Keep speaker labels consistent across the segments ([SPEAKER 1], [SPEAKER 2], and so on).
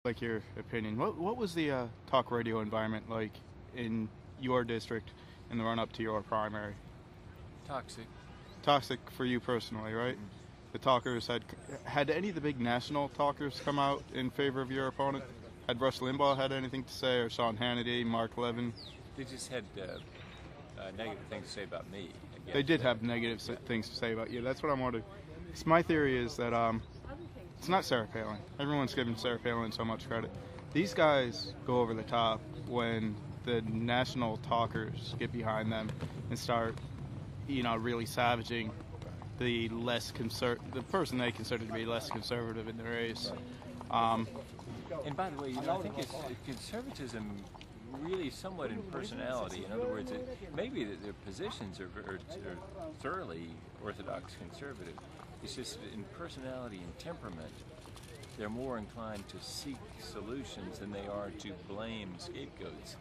[SPEAKER 1] Like your opinion. What was the talk radio environment like in your district in the run up to your primary?
[SPEAKER 2] Toxic.
[SPEAKER 1] Toxic for you personally, right?
[SPEAKER 2] Mhm.
[SPEAKER 1] The talkers had any of the big national talkers come out in favor of your opponent? Had Rush Limbaugh had anything to say, or Sean Hannity, Mark Levin?
[SPEAKER 2] They just had negative things to say about me. I guess.
[SPEAKER 1] They did have negative things to say about you. That's what I'm wondering. So my theory is that it's not Sarah Palin. Everyone's giving Sarah Palin so much credit. These guys go over the top when the national talkers get behind them and start, really savaging the the person they consider to be less conservative in the race.
[SPEAKER 2] And by the way, I think it's conservatism really somewhat in personality. In other words, maybe their positions are thoroughly orthodox conservative. It's just in personality and temperament, they're more inclined to seek solutions than they are to blame scapegoats.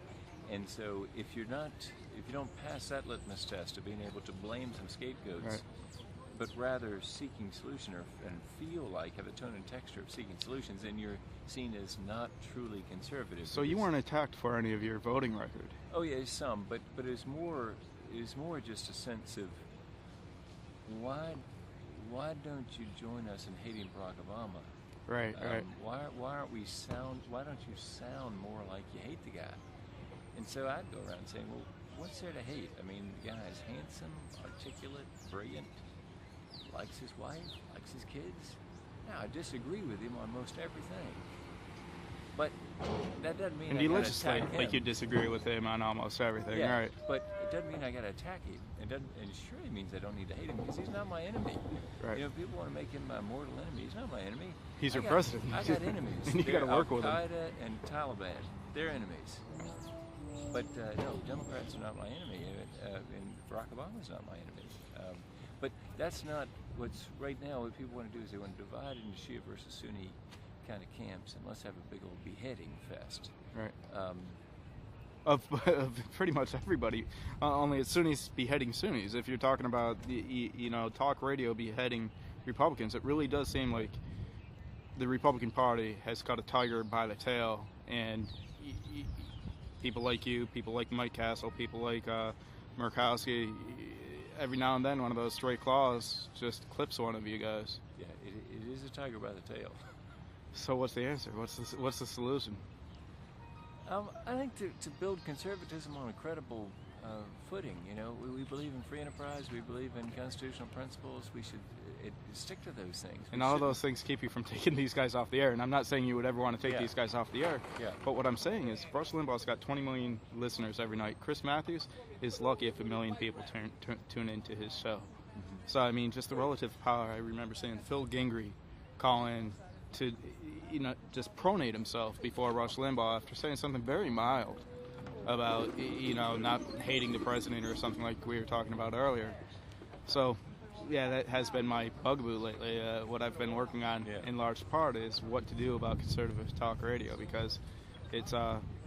[SPEAKER 2] And so if you don't pass that litmus test of being able to blame some scapegoats,
[SPEAKER 1] Right.
[SPEAKER 2] but rather seeking solution and feel like have a tone and texture of seeking solutions, then you're seen as not truly conservative.
[SPEAKER 1] So you weren't attacked for any of your voting record?
[SPEAKER 2] Oh yeah, some, but it's more just a sense of why don't you join us in hating Barack Obama?
[SPEAKER 1] Right.
[SPEAKER 2] Why don't you sound more like you hate the guy? And so I'd go around saying, well, what's there to hate? I mean, the guy is handsome, articulate, brilliant, likes his wife, likes his kids. Now, I disagree with him on most everything, but that doesn't mean
[SPEAKER 1] And
[SPEAKER 2] I
[SPEAKER 1] you
[SPEAKER 2] gotta
[SPEAKER 1] legislate
[SPEAKER 2] attack him.
[SPEAKER 1] like you disagree with him on almost everything,
[SPEAKER 2] Yeah,
[SPEAKER 1] right?
[SPEAKER 2] but it doesn't mean I got to attack him. It surely means I don't need to hate him because he's not my enemy.
[SPEAKER 1] Right.
[SPEAKER 2] People want to make him my mortal enemy. He's not my enemy.
[SPEAKER 1] He's your
[SPEAKER 2] got-
[SPEAKER 1] president.
[SPEAKER 2] I got enemies.
[SPEAKER 1] And you
[SPEAKER 2] They're
[SPEAKER 1] gotta work with 'em.
[SPEAKER 2] Al-Qaeda and Taliban. They're enemies. But no, Democrats are not my enemy, and Barack Obama's not my enemy. But that's not what's right now. What people want to do is they want to divide into Shia versus Sunni kind of camps, and let's have a big old beheading fest.
[SPEAKER 1] Right.
[SPEAKER 2] Um,
[SPEAKER 1] Of pretty much everybody. Only it's Sunnis beheading Sunnis. If you're talking about talk radio beheading Republicans, it really does seem like the Republican Party has got a tiger by the tail, and people like you, people like Mike Castle, people like Murkowski, every now and then one of those stray claws just clips one of you guys.
[SPEAKER 2] yeah, it is a tiger by the tail.
[SPEAKER 1] So what's the answer? What's the solution?
[SPEAKER 2] I think to build conservatism on a credible footing, we believe in free enterprise, we believe in constitutional principles, we should stick to those things.
[SPEAKER 1] And all those things keep you from taking these guys off the air. And I'm not saying you would ever want to take
[SPEAKER 2] Yeah.
[SPEAKER 1] these guys off the air.
[SPEAKER 2] Yeah.
[SPEAKER 1] But what I'm saying is Rush Limbaugh's got 20 million listeners every night. Chris Matthews is lucky if a million people tune into his show.
[SPEAKER 2] Mm-hmm.
[SPEAKER 1] So, I mean, just the relative power. I remember seeing Phil Gingrey call in to, just pronate himself before Rush Limbaugh after saying something very mild about, not hating the president or something like we were talking about earlier. So, yeah, that has been my bugaboo lately. What I've been working on in large part is what to do about conservative talk radio, because it's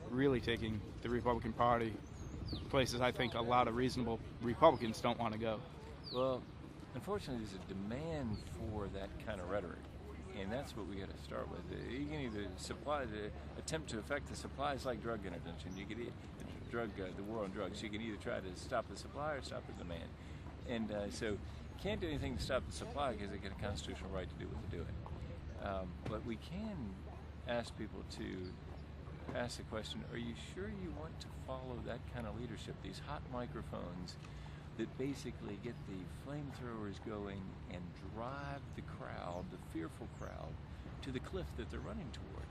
[SPEAKER 1] really taking the Republican Party places I think a lot of reasonable Republicans don't want to go.
[SPEAKER 2] Well, unfortunately, there's a demand for that kind of rhetoric, and that's what we got to start with. You can either attempt to affect the supply. It's like drug intervention. You could the war on drugs. You can either try to stop the supply or stop the demand, and so can't do anything to stop the supply because they get a constitutional right to do what they're doing. But we can ask people to ask the question: are you sure you want to follow that kind of leadership? These hot microphones that basically get the flamethrowers going and drive the crowd, the fearful crowd, to the cliff that they're running toward?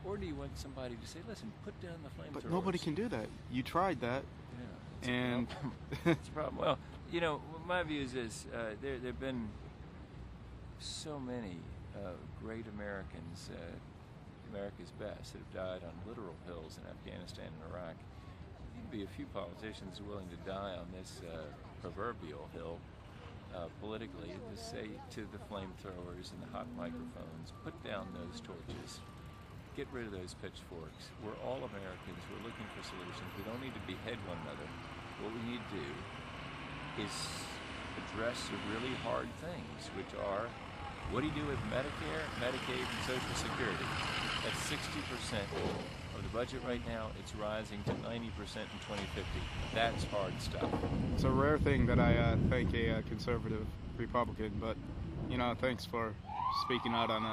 [SPEAKER 2] Or do you want somebody to say, listen, put down the flamethrowers?
[SPEAKER 1] But nobody can do that. You tried that.
[SPEAKER 2] Yeah,
[SPEAKER 1] And
[SPEAKER 2] it's a problem. Well, my view is this. There have been so many great Americans, America's best, that have died on literal hills in Afghanistan and Iraq. There'd be a few politicians willing to die on this proverbial hill politically to say to the flamethrowers and the hot microphones, put down those torches, get rid of those pitchforks. We're all Americans. We're looking for solutions. We don't need to behead one another. What we need to do is address the really hard things, which are, what do you do with Medicare, Medicaid, and Social Security? That's 60% of the budget right now. It's rising to 90% in 2050. That's hard stuff.
[SPEAKER 1] It's a rare thing that I thank a conservative Republican, but thanks for speaking out on this.